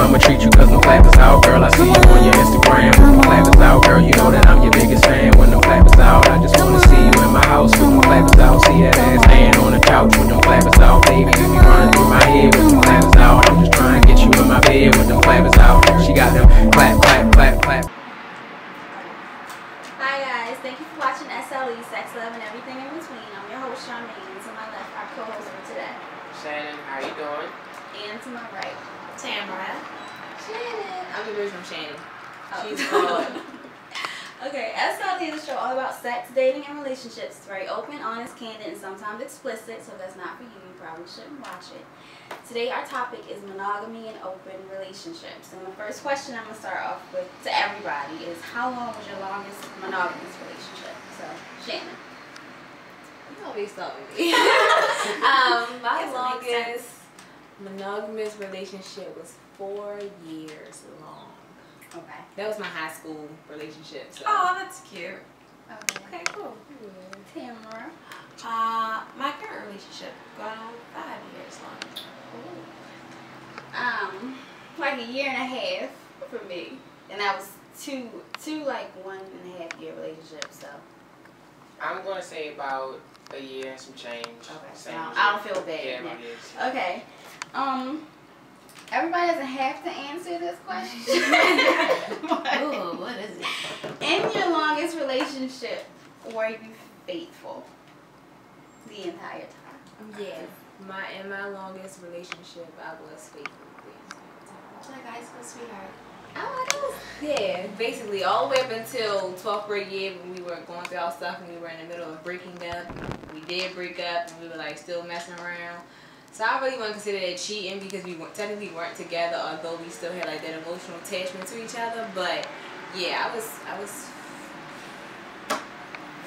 I'ma treat you cause no flappers out, girl. I see you on your Instagram with no flappers out, girl. You know that I'm your biggest fan with no flappers out. I just wanna see you in my house with no flappers out. See that ass laying on the couch with no flappers out. Baby, you be running through my head with no flappers out. I'm just trying to get you in my bed with no flappers out. She got them clap, clap, clap, clap. Hi guys, thank you for watching SLE, Sex, Love, and Everything in Between. I'm your host, Charmaine. To my left, our co-host for today. Shannon, how you doing? And to my right, Tamara. Shannon. I'm the original Shannon. Oh. She's called. Okay, SLE is a show all about sex, dating, and relationships. It's very open, honest, candid, and sometimes explicit, so if that's not for you, you probably shouldn't watch it. Today our topic is monogamy and open relationships. And the first question I'm going to start off with to everybody is, how long was your longest monogamous relationship? So, Shannon. You always start with me. My longest monogamous relationship was 4 years long. Okay. That was my high school relationship. So. Oh, that's cute. Okay, cool. Tamara. My current relationship going on 5 years long. Like a year and a half for me, and that was two like 1.5 year relationships. So I'm gonna say about a year and some change. okay, so I don't feel bad. Yeah, now. it is. Okay. Everybody doesn't have to answer this question. Ooh, what is it? In your longest relationship, were you faithful the entire time? Yeah. In my longest relationship, I was faithful. It's like high school sweetheart. Yeah, basically all the way up until 12th grade year when we were going through our stuff and we were in the middle of breaking up. We did break up and we were like still messing around. So I really wouldn't consider that cheating because we technically weren't together, although we still had like that emotional attachment to each other. But yeah, I was.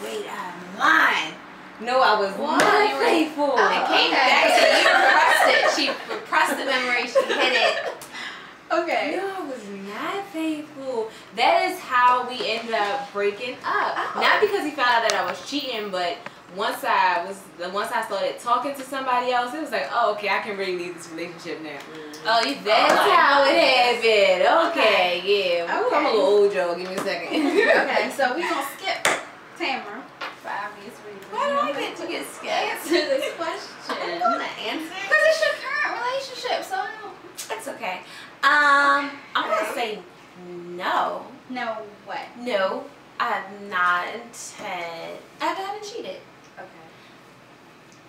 Wait, I'm lying. No, I was not faithful. It came back to you. Repressed it. She repressed the memory. She hid it. Okay. No, I was not faithful. That is how we ended up breaking up. Oh. Not because he found out that I was cheating, but once I started talking to somebody else, it was like, oh, okay, I can really leave this relationship now. Oh, you That's how it happened. Okay, yeah. Ooh, I'm a Okay. little old, Joe. Give me a second. Okay, so we're gonna skip Tamara for obvious reasons. Why do I get to get scared? Answer this I'm question. gonna answer. Because it's your current relationship, so I don't. It's okay. I'm gonna say no. No, what? No, I have not I haven't cheated. Okay.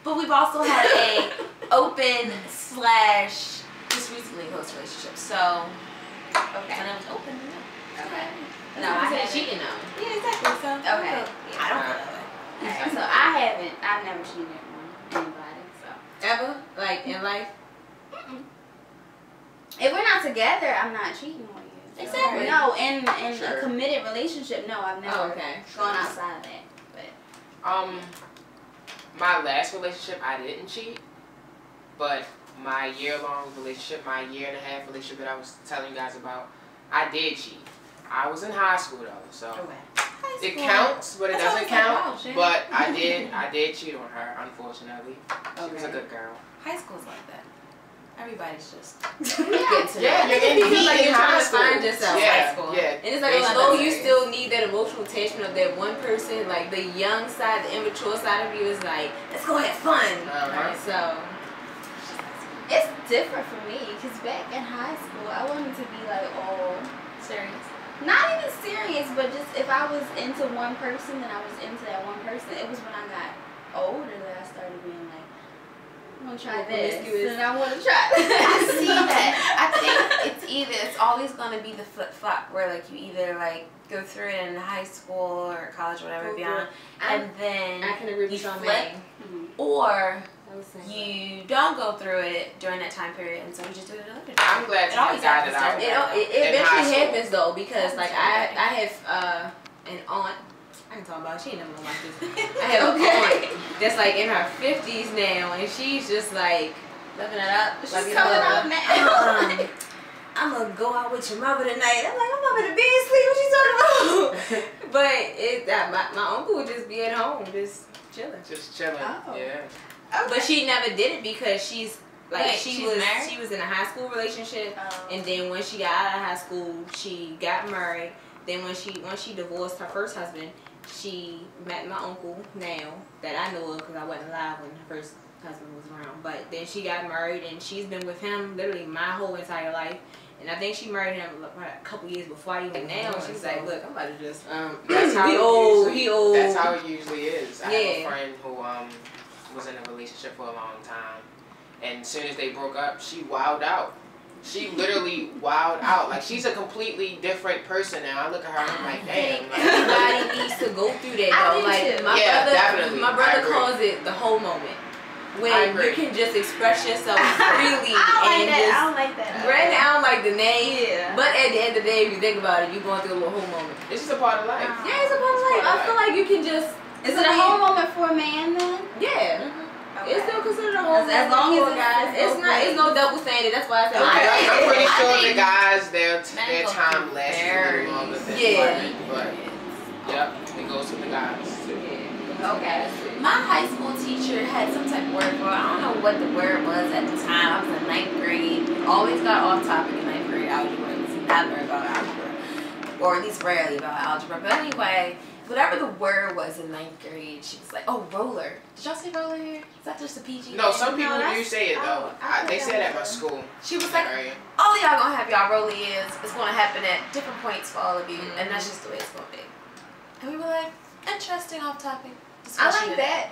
But we've also had a open slash just recently close relationship. So Okay. when I was open, no. Okay. No, No, I I said haven't. cheating though. Yeah, exactly. So Okay. I don't feel that way. Alright, so I've never cheated on anybody, so. Ever? Like in life? If we're not together, I'm not cheating on you. So. Exactly. No, in Sure. a committed relationship, no, I've never okay. gone outside of that. But My last relationship, I didn't cheat, but my year-long relationship, my year-and-a-half relationship that I was telling you guys about, I did cheat. I was in high school though, so it counts, but it That's doesn't always like, count. wow, Shannon. But I did cheat on her, unfortunately. She was a good girl. High school's like that. Everybody's just Yeah, you're in Because like deep you're in high trying to school. find yourself. Yeah, high school. yeah. And it's like, Basically. although you still need that emotional attachment of that one person, like the young side, the immature side of you is like, let's go have fun. Uh-huh. So, it's different for me, because back in high school, I wanted to be like all serious. not even serious, but just if I was into one person, then I was into that one person. It was when I got older that I started being like, I want to try this, and I want to try this. I see that. I think it's always going to be the flip-flop where like you either like go through it in high school or college or whatever beyond, and then I can agree with you Charmaine. flip, or you don't go through it during that time period, and so you just do it another time. I'm glad you always got it out. It in high eventually school. happens though, because like I have an aunt. I can talk about, she ain't never gonna watch this. I have an aunt that's like in her 50s now, and she's just like living it up. She's coming up now. I'm gonna go out with your mother tonight. I'm like, I'm over the bed sleep. What you talking about? But my uncle would just be at home, just chilling. Just chilling. Oh. Yeah. Okay. But she never did it because she's Like Wait, she she's was married? she was in a high school relationship, and then when she got out of high school, she got married. Then when she divorced her first husband, she met my uncle now that I know of because I wasn't alive when her first husband was around. But then she got married, and she's been with him literally my whole entire life. And I think she married him a couple years before I even now. She was like, "Look, I'm about to just That's how he it old, usually, he old." That's how it usually is. I have a Yeah. friend who was in a relationship for a long time, and as soon as they broke up, she wowed out. She literally wowed out. Like, she's a completely different person now. I look at her and I'm like, damn. Like, Everybody needs to go through that I though. do Like too. my Yeah, brother, definitely. my I brother agree. calls it the whole moment. I When agree. you can just express yourself freely I and don't like that. I just don't like that. granted, I don't like the name, Yeah. but at the end of the day, if you think about it, you're going through a little whole moment. it's just a part of life. Yeah, it's a part of life. I feel like you can just. Is it a whole moment for a man then? Yeah. Okay. It's still considered a whole As moment long as for a guy. it's It's both not. It's no ways. double standard. That's why I said. Okay. I'm pretty I sure the think guys, their men go time through lasts a very- little longer than Yeah. women, but yep, it goes to the guys too. Okay. My high school teacher had some type of word for it. I don't know what the word was at the time. I was in 9th grade. Always got off topic in 9th grade algebra. It was never about algebra. Or at least rarely about algebra. But anyway, whatever the word was in 9th grade, she was like, oh, roller. Did y'all say roller here? Is that just a PG No, thing? some people No, do say it though. They say it at my school. She was like, Right. all of y'all gonna have y'all roller is. It's gonna happen at different points for all of you. And that's just the way it's gonna be. And we were like, interesting off topic. I like that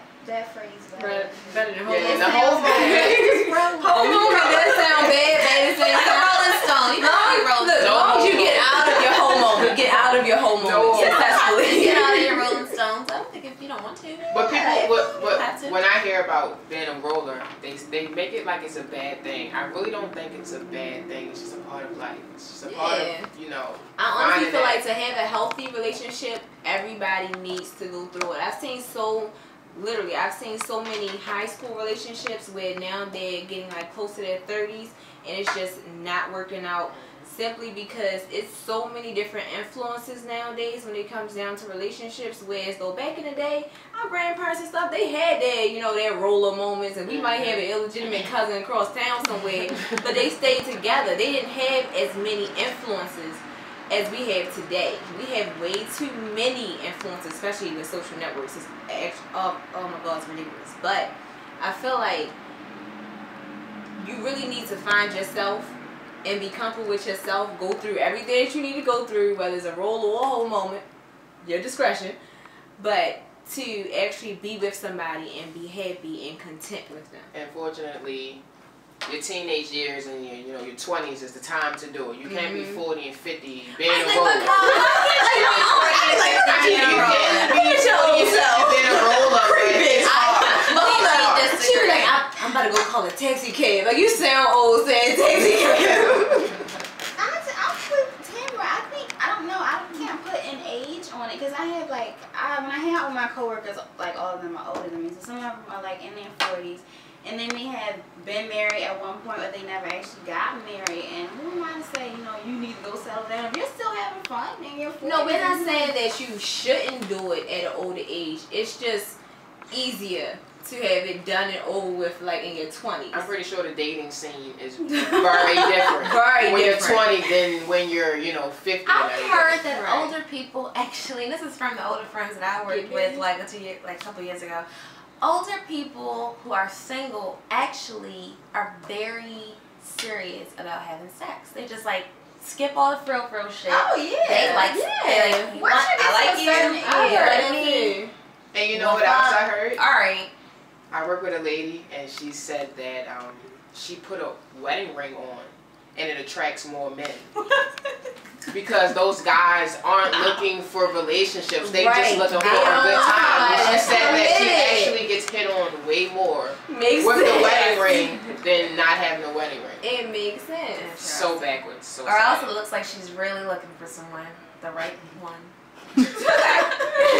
phrase better. Better than whole Yeah, moment. the whole moment. Whole moment does sound bad, but it's Like a Rolling Stone. You know you Rolling Look, as Stone. long as you get out of your whole moment, get out of your whole moment No. successfully. Get out of your Rolling Stones. I don't think if you don't want to. But people, Have to. when I hear about being a roller, they make it like it's a bad thing. I really don't think it's a bad thing. It's just a part of life. It's just a part Yeah. of, you know. I honestly finding feel that- like to have a healthy relationship, everybody needs to go through it. I've seen so many high school relationships where now they're getting like close to their 30s and it's just not working out simply because it's so many different influences nowadays when it comes down to relationships. Whereas though back in the day, our grandparents and stuff, they had their roller moments, and we might have an illegitimate cousin across town somewhere, but they stayed together. They didn't have as many influences as we have today. We have way too many influences, especially with social networks. It's oh my God, it's ridiculous. But I feel like you really need to find yourself and be comfortable with yourself. Go through everything that you need to go through, whether it's a roll or a whole moment, your discretion. But to actually be with somebody and be happy and content with them. Unfortunately, your teenage years and your 20s is the time to do it. You can't be 40 and 50 being a roller. You can't be 40 and 50 being a roller. It's hard. She was like, I'm about to go call a taxi cab. Like, you sound old saying taxi cab. I'm with Tamara. I don't know. I can't put an age on it because I have when I hang out with my coworkers, like all of them are older than me. So some of them are like in their 40s. And they may have been married at one point, but they never actually got married. And who am I to say, you need to go settle down? If you're still having fun in your 40s. No, we're not saying that you shouldn't do it at an older age. It's just easier to have it done and over with, like in your 20s. I'm pretty sure the dating scene is very different. Very when different. you're 20 than when you're 50. I've heard that Right. older people actually, and this is from the older friends that I worked with like a couple years ago. Older people who are single actually are very serious about having sex. They just like skip all the frill shit. Oh, yeah. They like, I like you. I I mean, And you know what else I heard? All right. I work with a lady, and she said that she put a wedding ring on, and it attracts more men. Because those guys aren't looking for relationships; they just looking for a good time. And she said that she actually gets hit on way more makes with sense. the wedding ring than not having a wedding ring. It makes sense. So backwards. So Or else sad. it looks like she's really looking for someone, the right one.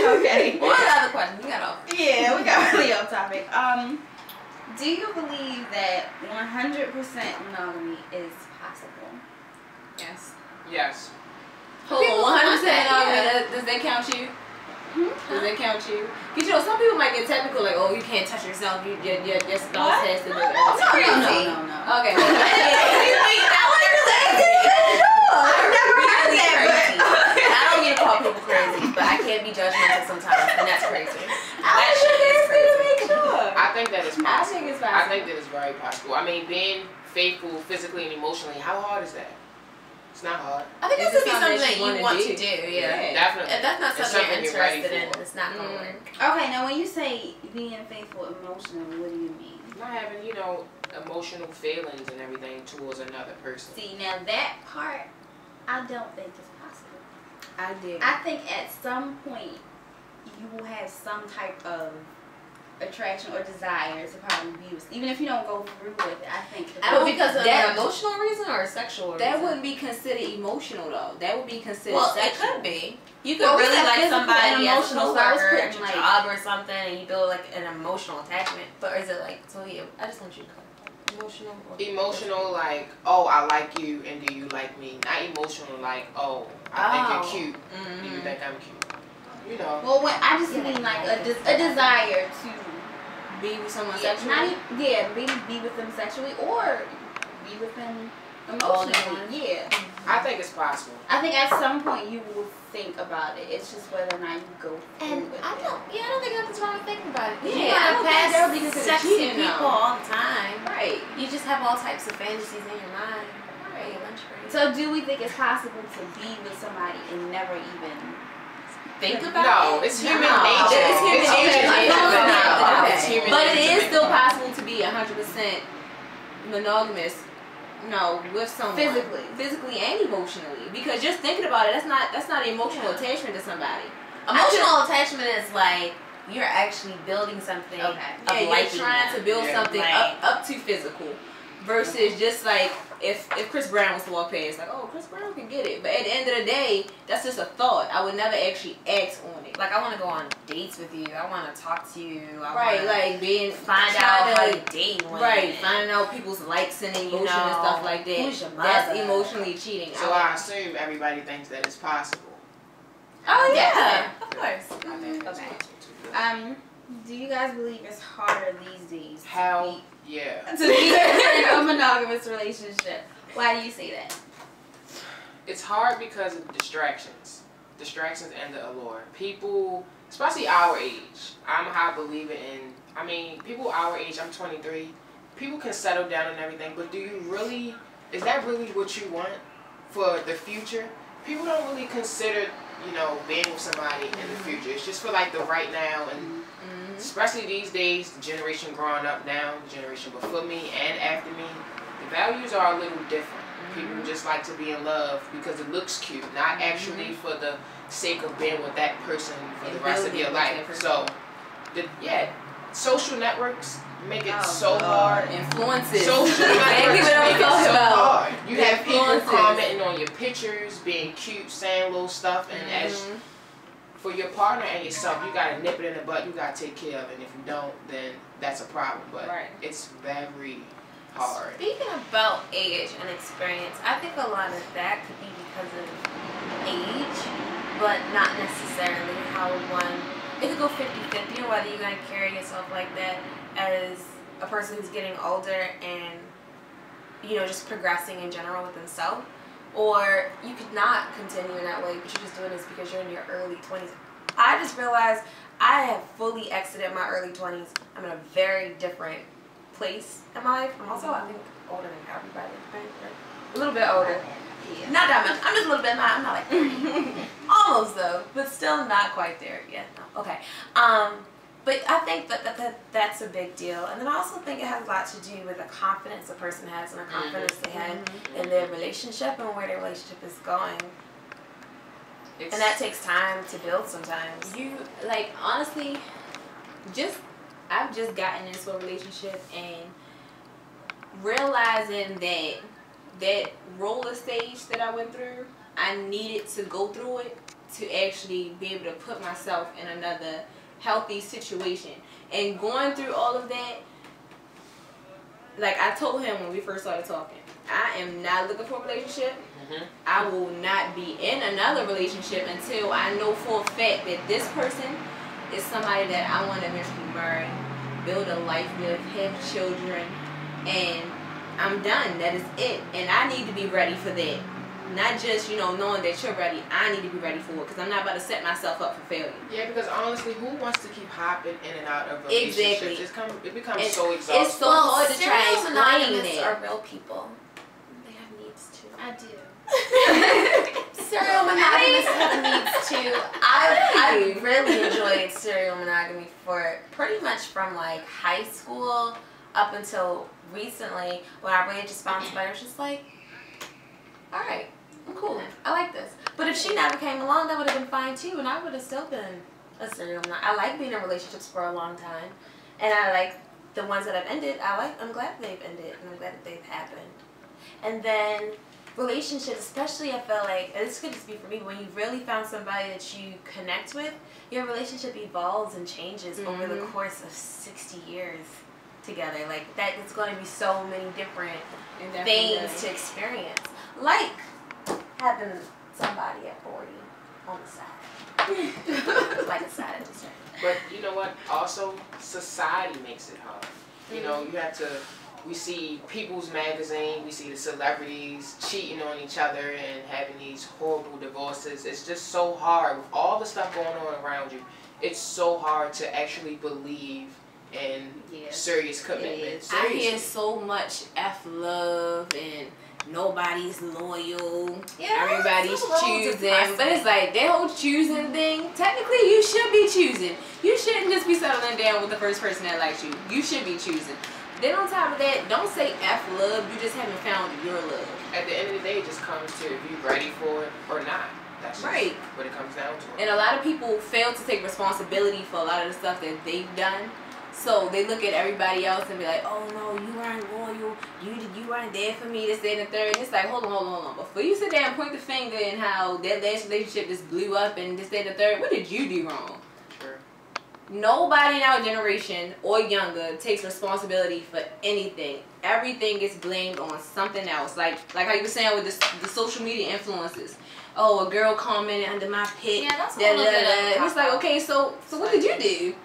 Okay. What other question? You got off. Yeah, we got really off topic. Do you believe that 100% monogamy is possible? Yes. Yes. Hold People on, 100% want that, of it, does that count you? Does that count you? Because you know, some people might get technical, like, oh, you can't touch yourself. Your spouse has to do it. No. Okay. I've never heard that. I don't get to call people crazy, but I can't be judgmental sometimes, and that's crazy. I think that is possible. I think it's possible. I think that is very possible. I mean, being faithful physically and emotionally, how hard is that? It's not hard. I think it should be something that you want to do. Yeah, definitely. If that's not something you're interested in, it's not going to work. Okay, now when you say being faithful emotionally, what do you mean? Not having, you know, emotional feelings and everything towards another person. See, now that part, I don't think is possible. I did. I think at some point, you will have some type of attraction or desire to probably be with, even if you don't go through with it. I think because of an emotional reason or a sexual reason. That wouldn't be considered emotional though. That would be considered sexual. It could be. You could really like somebody as a coworker at your job or something, and you build like an emotional attachment. But is it like, so yeah, I just want you to emotional? Emotional, like, oh, I like you, and do you like me? Not emotional, like, oh, I think you're cute. Do you think I'm cute? You know. Well, I just mean like a desire to be with someone sexually. Be with them sexually or be with them emotionally. Yeah. I think it's possible. I think at some point you will think about it. It's just whether or not you go through with it. I don't think nothing's wrong with thinking about it. Yeah, I don't think that would be considered sexy cheating people all the time. Right. You just have all types of fantasies in your mind. Right. So do we think it's possible to be with somebody and never even think about it? No, it's human nature. It's human nature. Okay. But it is still possible to be 100% monogamous. No, with someone physically and emotionally. Because just thinking about it, that's not an emotional attachment to somebody. Emotional attachment is like you're actually building something. Okay. Yeah, you're trying to build something up to physical, versus just like if Chris Brown was to walk past, like, oh, Chris Brown can get it. But at the end of the day, that's just a thought. I would never actually act on it. Like, I want to go on dates with you. I want to talk to you. Find out how you date women. Right, finding out people's likes and emotions and stuff like that. Who's your mother? That's emotionally cheating. So I assume everybody thinks that it's possible. Oh yeah, of course. Okay. Do you guys believe it's harder these days? Hell yeah. To be in a monogamous relationship? Why do you say that? It's hard because of distractions and the allure. People, especially our age, I'm a high believer in, I mean, people our age, I'm 23, people can settle down and everything, but is that really what you want for the future? People don't really consider, you know, being with somebody in the future. It's just for like the right now, and especially these days, the generation growing up now, the generation before me and after me, the values are a little different. People just like to be in love because it looks cute, not actually for the sake of being with that person for the rest of your life. So, social networks make it so hard. Influences. Social networks make it so hard. You have people Influences. commenting on your pictures, being cute, saying little stuff, and as for your partner and yourself, you gotta nip it in the butt. You gotta take care of it. And if you don't, then that's a problem. But it's very hard. Speaking about age and experience, I think a lot of that could be because of age, but not necessarily how one. It could go 50-50 on whether you're gonna carry yourself like that as a person who's getting older and, you know, just progressing in general with themselves. Or you could not continue in that way, but you're just doing this because you're in your early 20s. I just realized I have fully exited my early 20s. I'm in a very different place in my life. I'm also, I think, older than everybody. A little bit older. Yeah. Not that much. I'm just a little bit. I'm not like 30. Almost though, but still not quite there yet. No. Okay. But I think that's a big deal. And then I also think it has a lot to do with the confidence a person has and the confidence they have in their relationship and where their relationship is going. And that takes time to build sometimes. Honestly, I've just gotten into a relationship and realizing that roller stage that I went through, I needed to go through it to actually be able to put myself in another healthy situation. And going through all of that like I told him when we first started talking, I am not looking for a relationship. I will not be in another relationship until I know for a fact that this person is somebody that I want to eventually marry, build a life with, have children, and I'm done. That is it. And I need to be ready for that. Not just, you know, knowing that you're ready. I need to be ready for it because I'm not about to set myself up for failure. Yeah, because honestly, who wants to keep hopping in and out of relationships? Exactly. It becomes so exhausting. It's so hard to try and explain monogamists it. are real people. They have needs too. I do. Serial monogamists have needs too. I really enjoyed serial monogamy for pretty much from like high school up until recently when I really just found somebody. I was just like, all right, I'm cool. I like this. But if she never came along, that would have been fine too, and I would have still been a serial monogamy. I like being in relationships for a long time, and I like the ones that have ended. I'm glad they've ended, and I'm glad that they've happened. And then relationships, especially, I feel like, and this could just be for me, when you really found somebody that you connect with, your relationship evolves and changes over the course of 60 years together. Like, that is going to be so many different things to experience. Like having somebody at 40 on the side. Like a side of the side. But you know what? Also, society makes it hard. You know, you have to, we see People's Magazine, we see the celebrities cheating on each other and having these horrible divorces. It's just so hard. With all the stuff going on around you, it's so hard to actually believe in serious commitment. I hear so much F-love and nobody's loyal. Yeah, everybody's it's choosing. depressing. But it's like that whole choosing thing, technically you should be choosing. You shouldn't just be settling down with the first person that likes you. You should be choosing. Then on top of that, don't say F-love, you just haven't found your love. At the end of the day, it just comes to if you're ready for it or not. That's just what it comes down to. And a lot of people fail to take responsibility for a lot of the stuff that they've done. So they look at everybody else and be like, oh no, you weren't loyal, you weren't there for me, this, that, and the third. And it's like, hold on. Before you sit there and point the finger and how that last relationship just blew up and this, that, and the third, what did you do wrong? Sure. Nobody in our generation or younger takes responsibility for anything. Everything gets blamed on something else. Like how you were saying with the social media influencers. Oh, a girl commented under my pic. Yeah, that's a little bit of It's like, okay, so what did you do?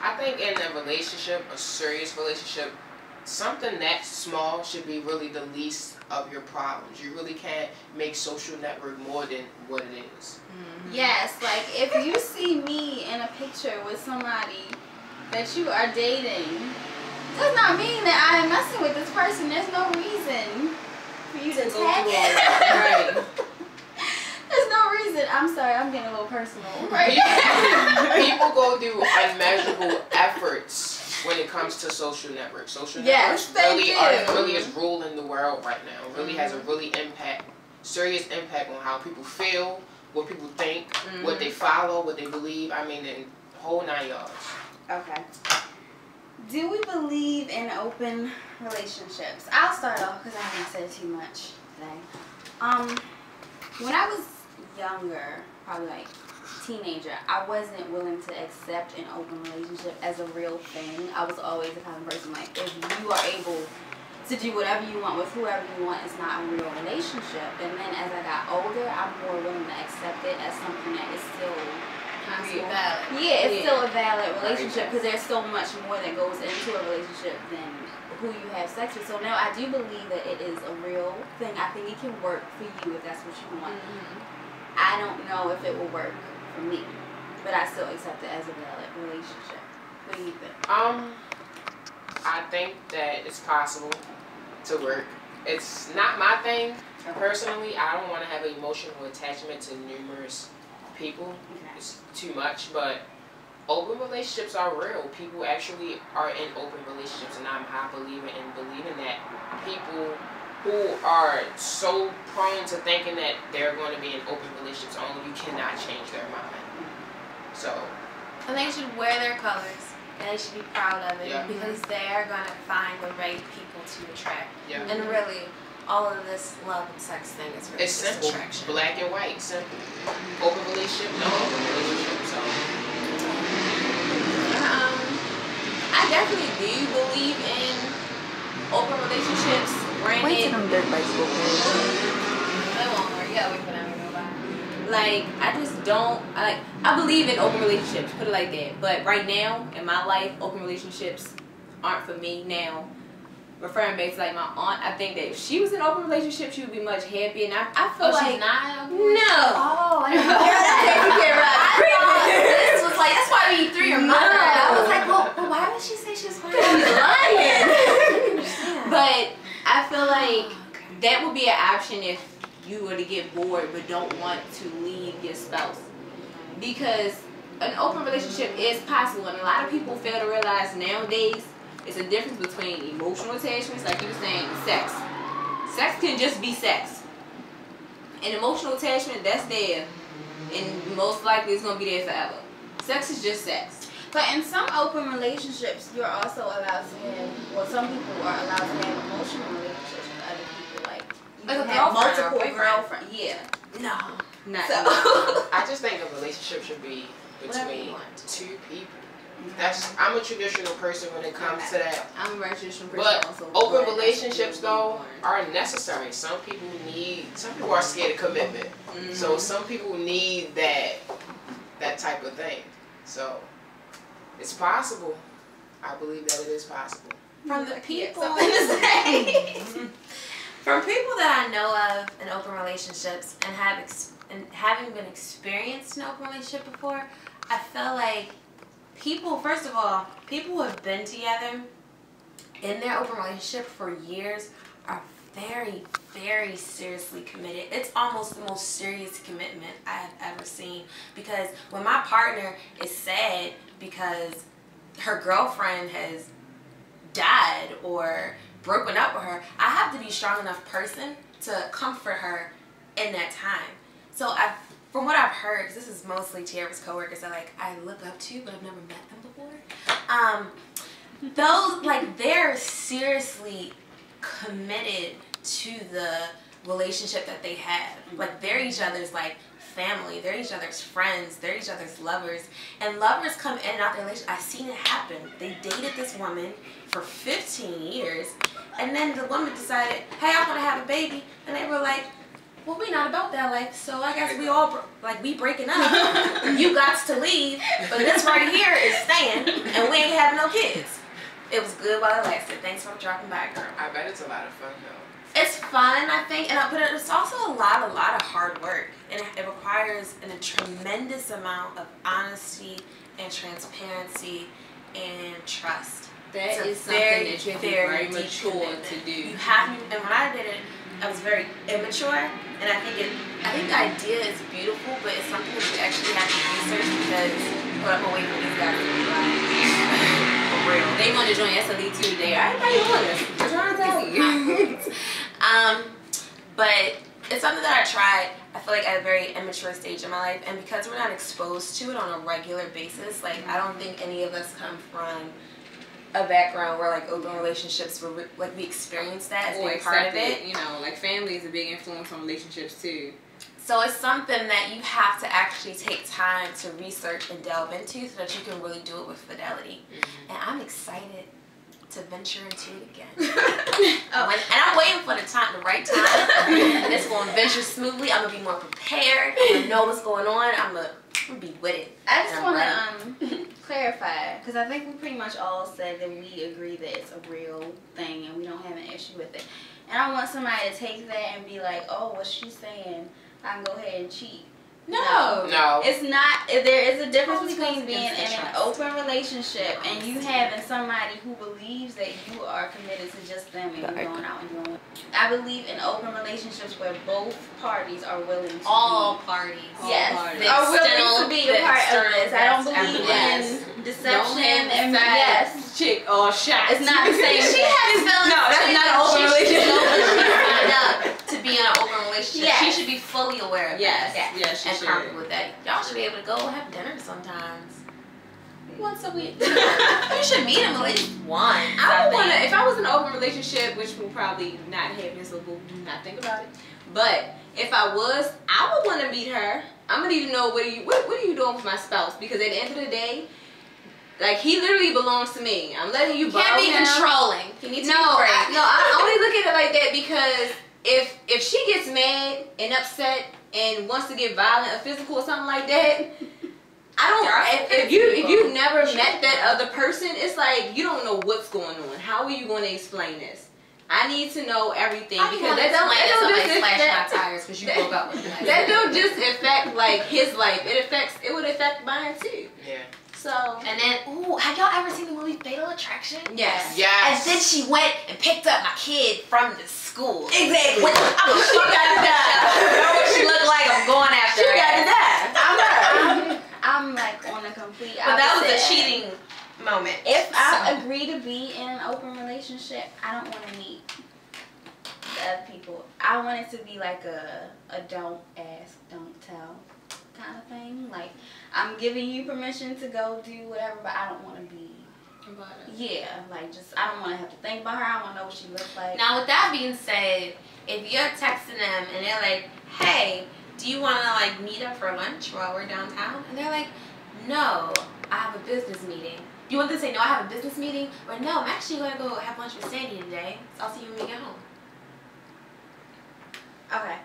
I think in a relationship, a serious relationship, something that small should be really the least of your problems. You really can't make social network more than what it is. Yes, like if you see me in a picture with somebody that you are dating, does not mean that I am messing with this person. There's no reason for you to tag it. Right. There's no reason. I'm sorry, I'm getting a little personal. Right? People go through unmeasurable efforts when it comes to social networks. Social networks really is ruling the world right now. It really has a really serious impact on how people feel, what people think, what they follow, what they believe. I mean, the whole 9 yards. Okay. Do we believe in open relationships? I'll start off because I haven't said too much today. When I was younger, probably like teenager, I wasn't willing to accept an open relationship as a real thing. I was always the kind of person like, if you are able to do whatever you want with whoever you want, it's not a real relationship. And then as I got older, I'm more willing to accept it as something that is still Valid. Yeah, it's still a valid relationship because there's so much more that goes into a relationship than who you have sex with. So now I do believe that it is a real thing. I think it can work for you if that's what you want. I don't know if it will work for me, but I still accept it as a valid relationship. What do you think? I think that it's possible to work. It's not my thing personally. I don't want to have an emotional attachment to numerous people. It's too much, but open relationships are real. People actually are in open relationships, and I'm a high believer in believing that people who are so prone to thinking that they're going to be in open relationships only, you cannot change their mind. So, And they should wear their colors, and they should be proud of it because they are going to find the right people to attract. And really, all of this love and sex thing is really just simple. attraction. Black and white, simple. Open relationship, no open relationship. So I definitely do believe in open relationships. Granted, Wait till them dirt bikes go they won't work. You gotta wait for them to go by. Like, I just don't, I believe in open relationships, put it like that. But right now, in my life, open relationships aren't for me now. Referring back to like my aunt, I think that if she was in an open relationship, she would be much happier. And I feel like, she's not? no. Oh, I know. This was like, that's why we threw your mother. I was like, well, why would she say she was lying? But I feel like that would be an option if you were to get bored but don't want to leave your spouse. Because an open relationship is possible, and a lot of people fail to realize nowadays it's a difference between emotional attachments, like you were saying, and sex. Sex can just be sex. An emotional attachment, that's there, and most likely it's going to be there forever. Sex is just sex. But in some open relationships, you're also allowed to have, well, some people are allowed to have emotional relationships with other people. Like you Like a can have girlfriend or multiple boyfriend. girlfriends. Yeah. No. Not So, I just think a relationship should be Whatever you between want. two people. I'm a traditional person when it comes to that. I'm a very traditional person But also. open relationships though are necessary. Some people are scared of commitment. Mm-hmm. So some people need that type of thing. So it's possible. I believe that it is possible. From the people, something to say. from people that I know of in open relationships and having been experienced in an open relationship before, I feel like people, first of all, people who have been together in their open relationship for years are very, very seriously committed. It's almost the most serious commitment I have ever seen. Because when my partner is sad because her girlfriend has died or broken up with her, I have to be a strong enough person to comfort her in that time. So from what I've heard, because this is mostly Tara's coworkers that like I look up to, but I've never met them before. Those like they're seriously committed to the relationship that they have. Like they're each other's like family, they're each other's friends, they're each other's lovers, and lovers come in and out their relationship. I've seen it happen. They dated this woman for 15 years, and then the woman decided, hey, I want to have a baby, and they were like, well, we're not about that life, so I guess we all, we breaking up. You got to leave, but this right here is staying, and we ain't having no kids. It was good while it lasted. Thanks for dropping by, girl. I bet it's a lot of fun though. It's fun, I think, but it's also a lot of hard work, and it requires a tremendous amount of honesty and transparency and trust. That is something that you have to be very mature to do. You have to, and when I did it, I was very immature, and I think the idea is beautiful, but it's something that you actually have to research because I'm away from these guys. For real. They want to join SLE too today. Everybody on this. I'm trying to tell you. But it's something that I tried, I feel like at a very immature stage in my life, and because we're not exposed to it on a regular basis, like I don't think any of us come from a background where like open relationships were like we experienced that as being part of it. You know, like family is a big influence on relationships too. So it's something that you have to actually take time to research and delve into so that you can really do it with fidelity. And I'm excited to venture into it again. And I'm waiting for the right time. And it's going to venture smoothly. I'm going to be more prepared. I'm going to know what's going on. I'm going to be with it. I just want to clarify, because I think we pretty much all said that we agree that it's a real thing and we don't have an issue with it. And I want somebody to take that and be like, oh, what she's saying, I can go ahead and cheat. No. It's not. There is a difference between being in an open relationship and you having somebody who believes that you are committed to just them and you're going out and doing it. I believe in open relationships where both parties are willing to All parties. Yes, parties. are willing to be a part of this. I don't believe in deception and yes. Chick or shot. It's not the same. She has feelings. No, that's not an open relationship. Signed up to be in an open relationship. Yes. She should be fully aware of that. Yes, she and should. comfortable with that. Y'all should be able to go have dinner sometimes. Once a week. You should meet him at least once. I would wanna, if I was in an open relationship, which will probably not happen, so we'll not think about it. But if I was, I would want to meet her. I'm gonna need to know what are you doing with my spouse, because at the end of the day, Like, he literally belongs to me. I'm letting you borrow him. Can't be controlling. You need to be free. I only look at it like that because if she gets mad and upset and wants to get violent or physical or something like that, I don't. If you've never met that other person, it's like you don't know what's going on. How are you going to explain this? I need to know everything because that don't just affect my tires because you broke up with me. That don't just affect like his life. It would affect mine too. Yeah. So and then, ooh, have y'all ever seen the movie Fatal Attraction? Yes. Yes. And then she went and picked up my kid from the school. Exactly. She got to die. Know what she looked like? I'm going after her. She got to die. I'm like on a complete opposite. But that was a cheating moment. If I agree to be in an open relationship, I don't want to meet the other people. I want it to be like a don't ask, don't tell kind of thing. Like, I'm giving you permission to go do whatever, but I don't want to be. Yeah, like just I don't want to have to think about her. I want to know what she looks like. Now, with that being said, if you're texting them and they're like, "Hey, do you want to like meet up for lunch while we're downtown?" And they're like, "No, I have a business meeting." You want them to say, "No, I have a business meeting," or "No, I'm actually going to go have lunch with Sandy today. So I'll see you when we get home." Okay.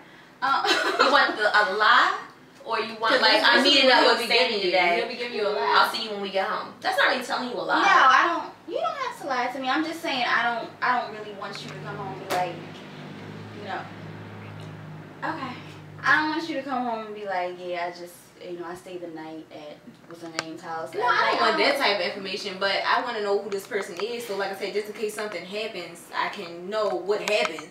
You want a lie? Or you want like, "I'm meeting up with Sandy today. He'll be giving you a lie. I'll see you when we get home." That's not really telling you a lie. No, I don't. You don't have to lie to me. I'm just saying I don't really want you to come home and be like, you know. Okay. I don't want you to come home and be like, yeah, I just, I stayed the night at what's her name's house. No, I don't want that type of information, but I want to know who this person is. So, like I said, just in case something happens, I can know what happened.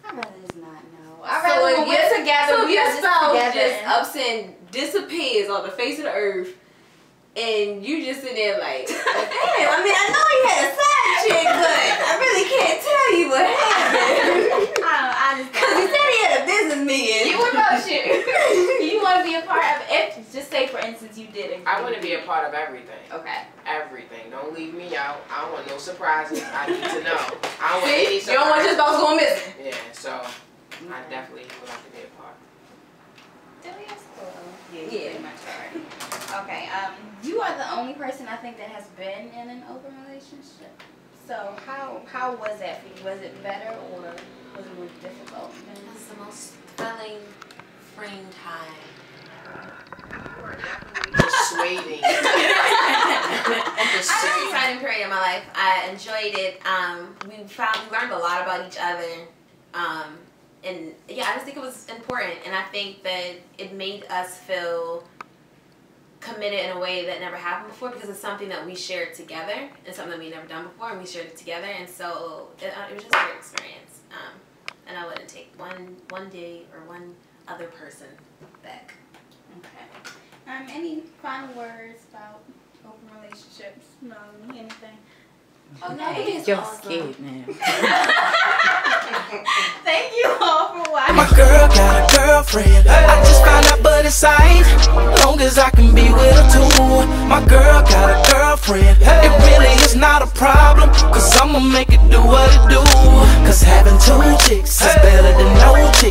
I'd rather just not know. So if we're together, so we your just spouse just ups and disappears on the face of the earth, and you just in there like, damn. I mean, I know he had a side chick, but I really can't tell you what happened. Because he said he had a business meeting. What about you? You want to be a part of it? Just say, for instance, you did it. I want to be a part of everything. Okay. Everything. Don't leave me out. I don't want no surprises. I need to know. I don't want any surprises. You don't want your spouse going missing. Yeah, so I definitely would like to be a part. Yeah, pretty much already. Okay, you are the only person I think that has been in an open relationship. So how was that for you? Was it better or was it more difficult? It was the most thrilling, freeing time. Persuading. I had an exciting period in my life. I enjoyed it. We learned a lot about each other. And yeah, I just think it was important, and I think that it made us feel committed in a way that never happened before because it's something that we shared together and something that we never done before, and we shared it together, and so it was just a great experience. And I wouldn't take one day or one other person back. Okay. Any final words about open relationships? No, anything? Okay. You're scared now. Thank you all for watching. My girl got a girlfriend. I just found out, but it's aight. Long as I can be with her too. My girl got a girlfriend. It really is not a problem, cause I'ma make it do what it do. Cause having two chicks is better than no chick.